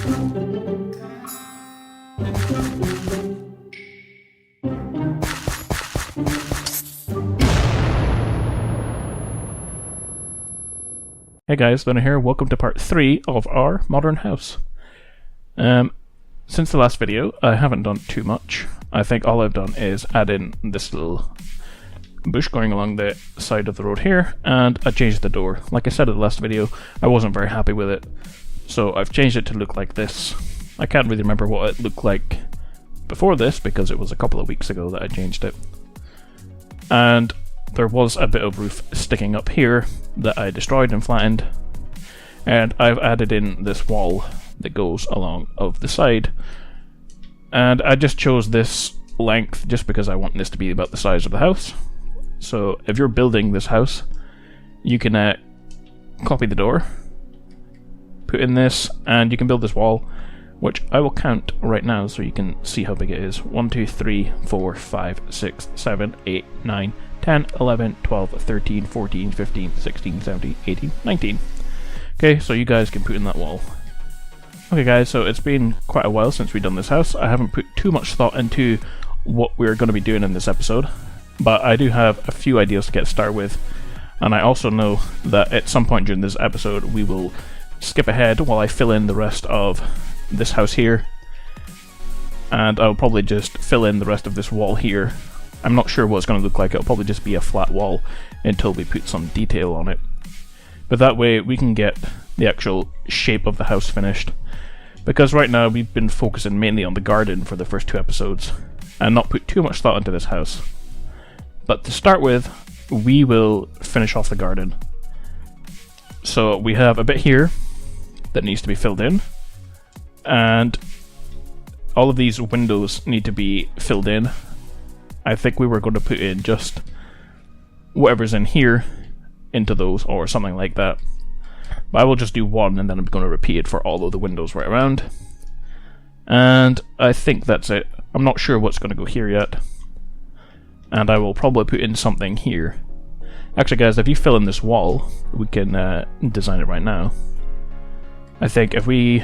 Hey guys, Luna here. Welcome to part 3 of our modern house. Since the last video, I haven't done too much. I think all I've done is add in this little bush going along the side of the road here, and I changed the door. Like I said in the last video, I wasn't very happy with it, so I've changed it to look like this. I can't really remember what it looked like before this, because it was a couple of weeks ago that I changed it. And there was a bit of roof sticking up here that I destroyed and flattened, and I've added in this wall that goes along of the side, and I just chose this length just because I want this to be about the size of the house. So if you're building this house, you can copy the door, put in this, and you can build this wall, which I will count right now so you can see how big it is. 1, 2, 3, 4, 5, 6, 7, 8, 9, 10, 11, 12, 13, 14, 15, 16, 17, 18, 19. Okay, so you guys can put in that wall. Okay guys, so it's been quite a while since we've done this house. I haven't put too much thought into what we're going to be doing in this episode, but I do have a few ideas to get started with, and I also know that at some point during this episode we will skip ahead while I fill in the rest of this house here, and I'll probably just fill in the rest of this wall here. I'm not sure what it's going to look like. It'll probably just be a flat wall until we put some detail on it. But that way we can get the actual shape of the house finished. Because right now we've been focusing mainly on the garden for the first 2 episodes, and not put too much thought into this house. But to start with, we will finish off the garden. So we have a bit here that needs to be filled in, and all of these windows need to be filled in. I think we were going to put in just whatever's in here into those, or something like that. But I will just do one, and then I'm going to repeat it for all of the windows right around. And I think that's it. I'm not sure what's going to go here yet. And I will probably put in something here. Actually guys, if you fill in this wall, we can design it right now. I think if we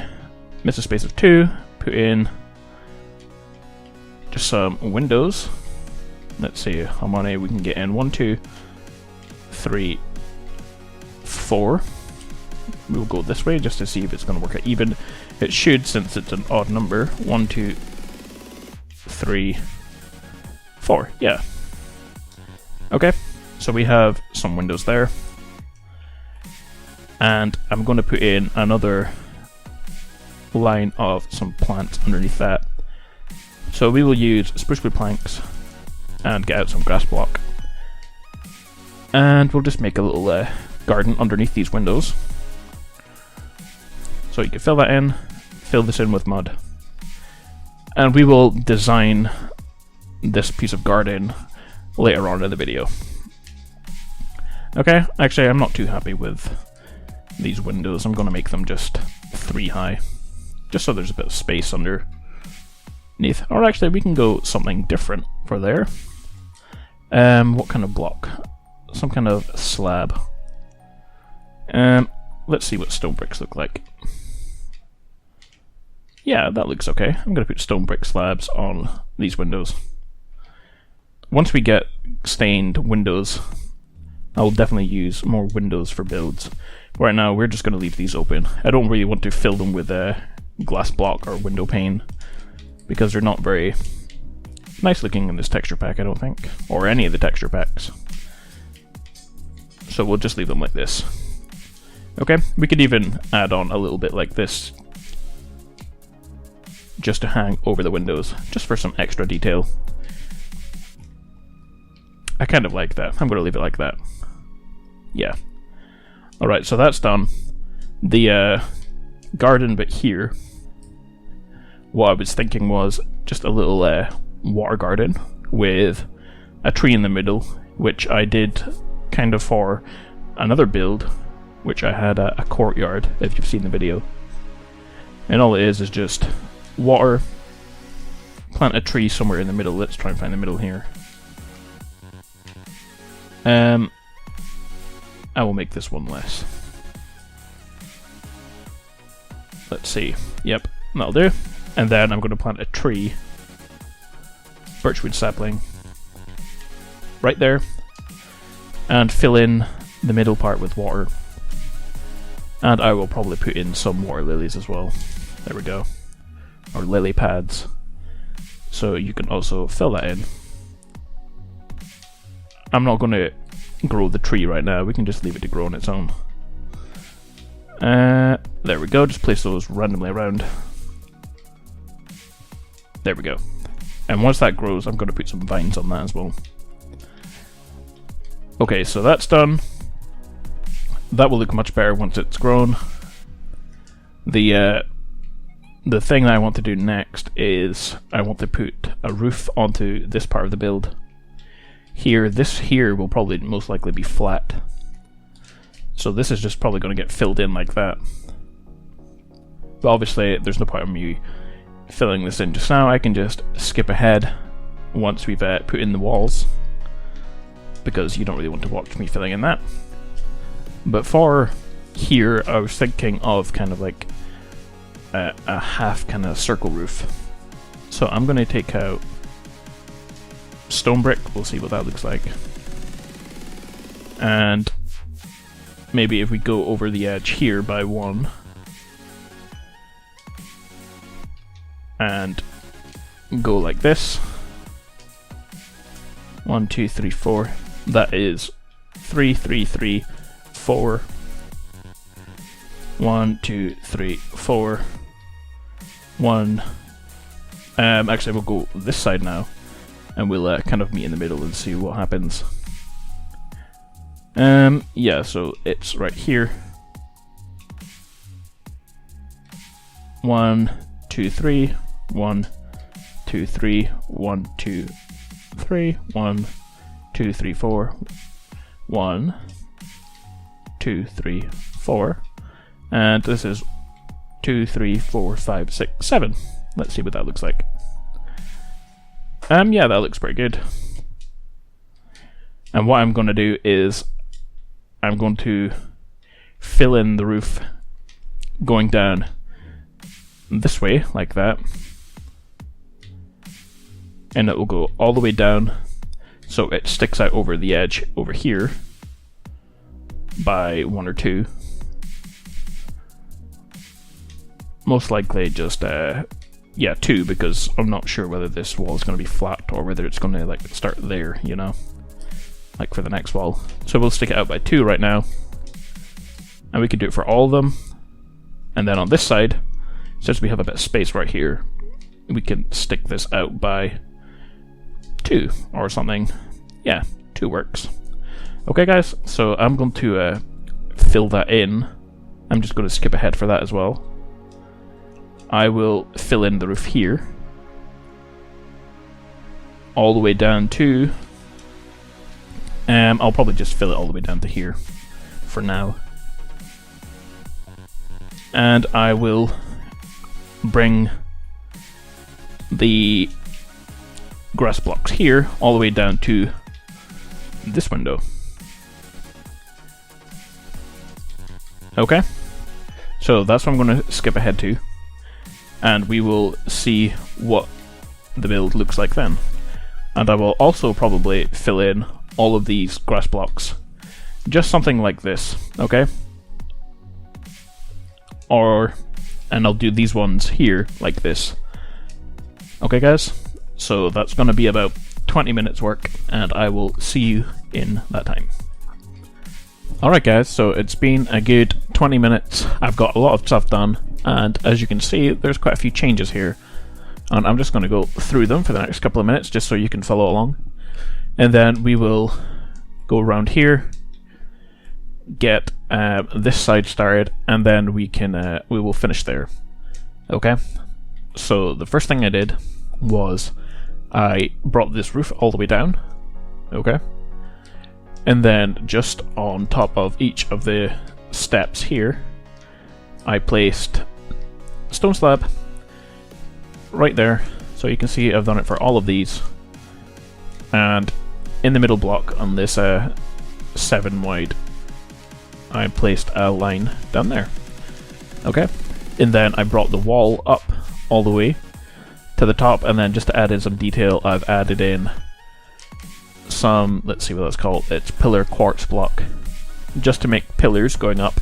miss a space of 2, put in just some windows. Let's see how many we can get in. 1, 2, 3, 4. We will go this way just to see if it's going to work out even. It should, since it's an odd number. 1, 2, 3, 4. Yeah. Okay, so we have some windows there. And I'm going to put in another line of some plants underneath that. So we will use spruce wood planks and get out some grass block. And we'll just make a little garden underneath these windows. So you can fill that in, fill this in with mud. And we will design this piece of garden later on in the video. Okay, actually I'm not too happy with these windows. I'm going to make them just 3 high, just so there's a bit of space underneath. Or actually we can go something different for there. What kind of block? Some kind of slab. Let's see what stone bricks look like. Yeah, that looks okay. I'm going to put stone brick slabs on these windows. Once we get stained windows, I will definitely use more windows for builds. Right now we're just going to leave these open. I don't really want to fill them with a glass block or window pane, because they're not very nice looking in this texture pack, I don't think, or any of the texture packs. So we'll just leave them like this. Okay, we could even add on a little bit like this, just to hang over the windows, just for some extra detail. I kind of like that. I'm going to leave it like that. Yeah. Alright, so that's done. The garden bit here, what I was thinking was just a little water garden with a tree in the middle, which I did kind of for another build, which I had a courtyard, if you've seen the video. And all it is just water, plant a tree somewhere in the middle. Let's try and find the middle here. I will make this one less. Let's see. Yep, That'll do. And then I'm going to plant a tree, birchwood sapling, right there, and fill in the middle part with water. And I will probably put in some water lilies as well. There we go. Or lily pads. So you can also fill that in. I'm not going to grow the tree right now, we can just leave it to grow on its own. There we go, just place those randomly around. There we go. And once that grows, I'm going to put some vines on that as well. Okay, so that's done. That will look much better once it's grown. The thing that I want to do next is I want to put a roof onto this part of the build. Here, this here will probably most likely be flat. So this is just probably going to get filled in like that. But obviously, there's no point in me filling this in just now. I can just skip ahead once we've put in the walls, because you don't really want to watch me filling in that. But for here, I was thinking of kind of like a half kind of circle roof. So I'm going to take out stone brick, we'll see what that looks like. And maybe if we go over the edge here by 1, and go like this. 1, 2, 3, 4. That is 3, 3, 3, 4. 1, 2, 3, 4. 1. Actually, we'll go this side now, and we'll kind of meet in the middle and see what happens. Yeah, so it's right here. 1, 2, 3. 1, 2, 3. 1, 2, 3. 1, 2, 3, 4. 1, 2, 3, 4. And this is 2, 3, 4, 5, 6, 7. Let's see what that looks like. Yeah, that looks pretty good. And what I'm going to do is I'm going to fill in the roof going down this way, like that. And it will go all the way down, so it sticks out over the edge over here by 1 or 2. Most likely just, yeah, 2, because I'm not sure whether this wall is going to be flat or whether it's going to like start there, you know, like for the next wall. So we'll stick it out by 2 right now, and we can do it for all of them. And then on this side, since we have a bit of space right here, we can stick this out by 2 or something. Yeah, 2 works. Okay guys, so I'm going to fill that in. I'm just going to skip ahead for that as well. I will fill in the roof here, all the way down to, I'll probably just fill it all the way down to here for now. And I will bring the grass blocks here all the way down to this window. Okay, so that's what I'm going to skip ahead to, and we will see what the build looks like then. And I will also probably fill in all of these grass blocks, just something like this, okay? And I'll do these ones here like this. Okay guys, so that's going to be about 20 minutes work, and I will see you in that time. Alright guys, so it's been a good 20 minutes. I've got a lot of stuff done, and as you can see, there's quite a few changes here. And I'm just going to go through them for the next couple of minutes, just so you can follow along. And then we will go around here, get this side started, and then we will finish there. Okay? So the first thing I did was I brought this roof all the way down. Okay? And then just on top of each of the steps here, I placed a stone slab right there. So you can see I've done it for all of these. And in the middle block on this 7 wide, I placed a line down there. Okay? And then I brought the wall up all the way to the top, and then just to add in some detail, I've added in some, let's see what that's called, it's pillar quartz block, just to make pillars going up,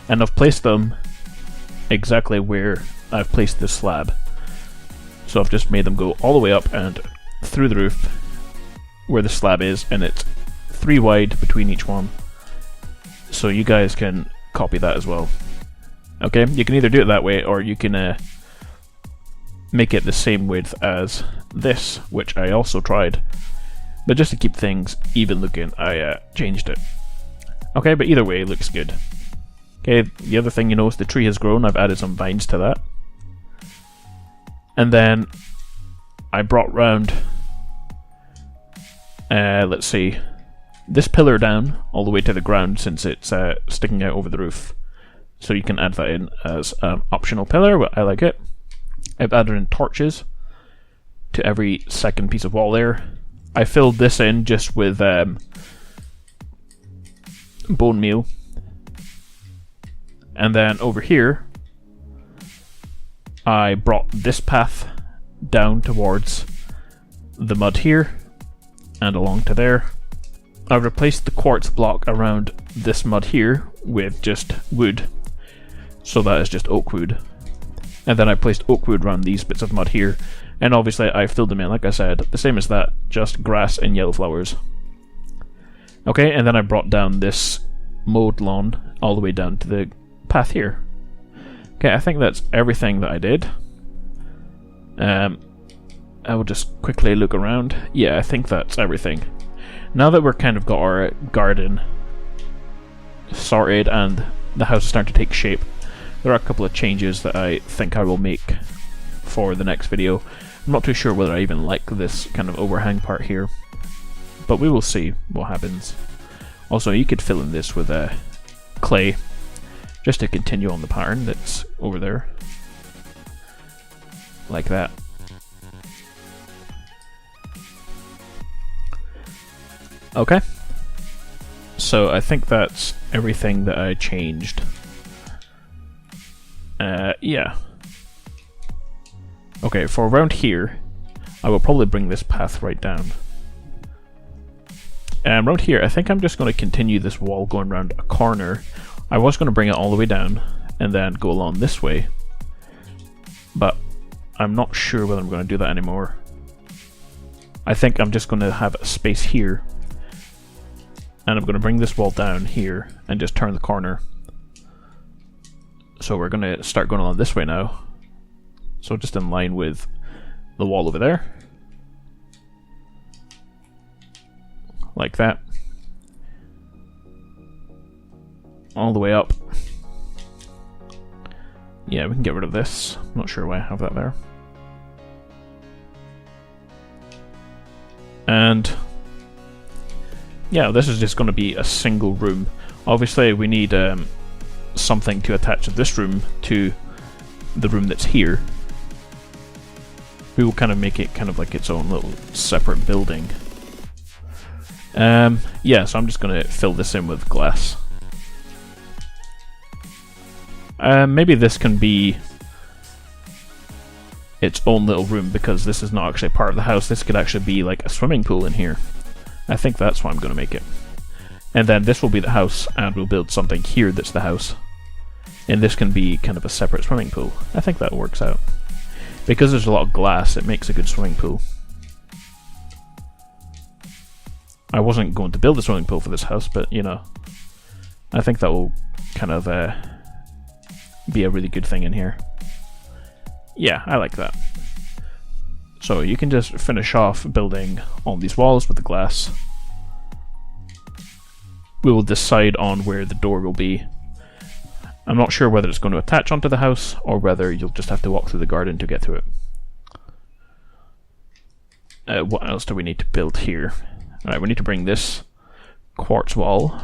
and I've placed them exactly where I've placed this slab. So I've just made them go all the way up and through the roof where the slab is, and it's 3 wide between each one. So you guys can copy that as well. Okay, you can either do it that way, or you can make it the same width as this, which I also tried. But just to keep things even looking, I changed it. Okay, but either way, it looks good. Okay, the other thing you notice, the tree has grown. I've added some vines to that. And then I brought round, let's see, this pillar down all the way to the ground, since it's sticking out over the roof. So you can add that in as an optional pillar, but I like it. I've added in torches to every second piece of wall there. I filled this in just with bone meal. And then over here, I brought this path down towards the mud here and along to there. I've replaced the quartz block around this mud here with just wood, so that is just oak wood. And then I placed oak wood around these bits of mud here, and obviously I filled them in, like I said, the same as that, just grass and yellow flowers. Okay, and then I brought down this mowed lawn all the way down to the path here. Okay, I think that's everything that I did. I will just quickly look around. Yeah, I think that's everything. Now that we're kind of got our garden sorted and the house is starting to take shape, there are a couple of changes that I think I will make for the next video. I'm not too sure whether I even like this kind of overhang part here, but we will see what happens. Also, you could fill in this with clay, just to continue on the pattern that's over there. Like that. Okay. So I think that's everything that I changed. Yeah. Okay, for around here, I will probably bring this path right down. Around here, I think I'm just going to continue this wall going around a corner. I was going to bring it all the way down and then go along this way, but I'm not sure whether I'm going to do that anymore. I think I'm just going to have a space here, and I'm going to bring this wall down here and just turn the corner. So we're going to start going along this way now. So just in line with the wall over there. Like that. All the way up. Yeah, we can get rid of this. I'm not sure why I have that there. And yeah, this is just going to be a single room. Obviously we need something to attach this room to the room that's here. We will kind of make it kind of like its own little separate building. Yeah, so I'm just going to fill this in with glass. Maybe this can be its own little room, because this is not actually part of the house. This could actually be like a swimming pool in here. I think that's what I'm going to make it. And then this will be the house, and we'll build something here that's the house. And this can be kind of a separate swimming pool. I think that works out. Because there's a lot of glass, it makes a good swimming pool. I wasn't going to build a swimming pool for this house, but you know, I think that will kind of be a really good thing in here. Yeah, I like that. So you can just finish off building on these walls with the glass. We will decide on where the door will be. I'm not sure whether it's going to attach onto the house or whether you'll just have to walk through the garden to get to it. What else do we need to build here? Alright, we need to bring this quartz wall,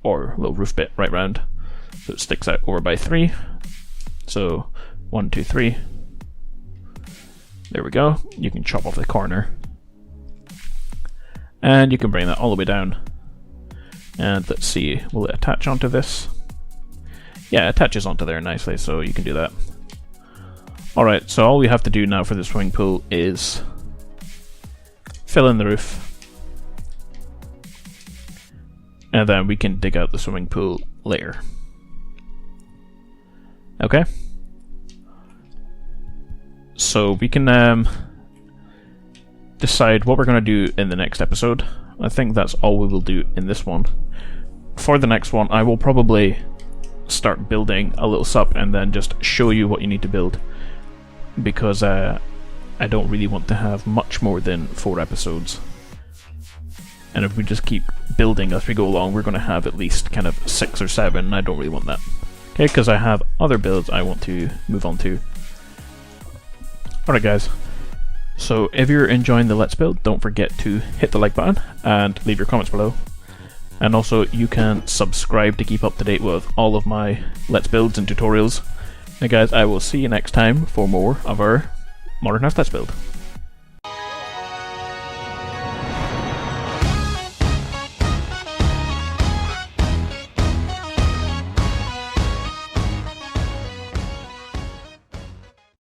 or little roof bit, right round, so it sticks out over by 3. So 1, 2, 3. There we go. You can chop off the corner. And you can bring that all the way down. And let's see, will it attach onto this? Yeah, it attaches onto there nicely, so you can do that. Alright, so all we have to do now for the swimming pool is fill in the roof, and then we can dig out the swimming pool later. Okay? So we can decide what we're going to do in the next episode. I think that's all we will do in this one. For the next one, I will probably start building a little sup and then just show you what you need to build, because I don't really want to have much more than 4 episodes. And if we just keep building as we go along, we're going to have at least kind of 6 or 7, and I don't really want that. Okay, because I have other builds I want to move on to. Alright guys, so if you're enjoying the Let's Build, don't forget to hit the like button and leave your comments below. And also you can subscribe to keep up to date with all of my Let's Builds and tutorials. And guys, I will see you next time for more of our Modern House Let's Build.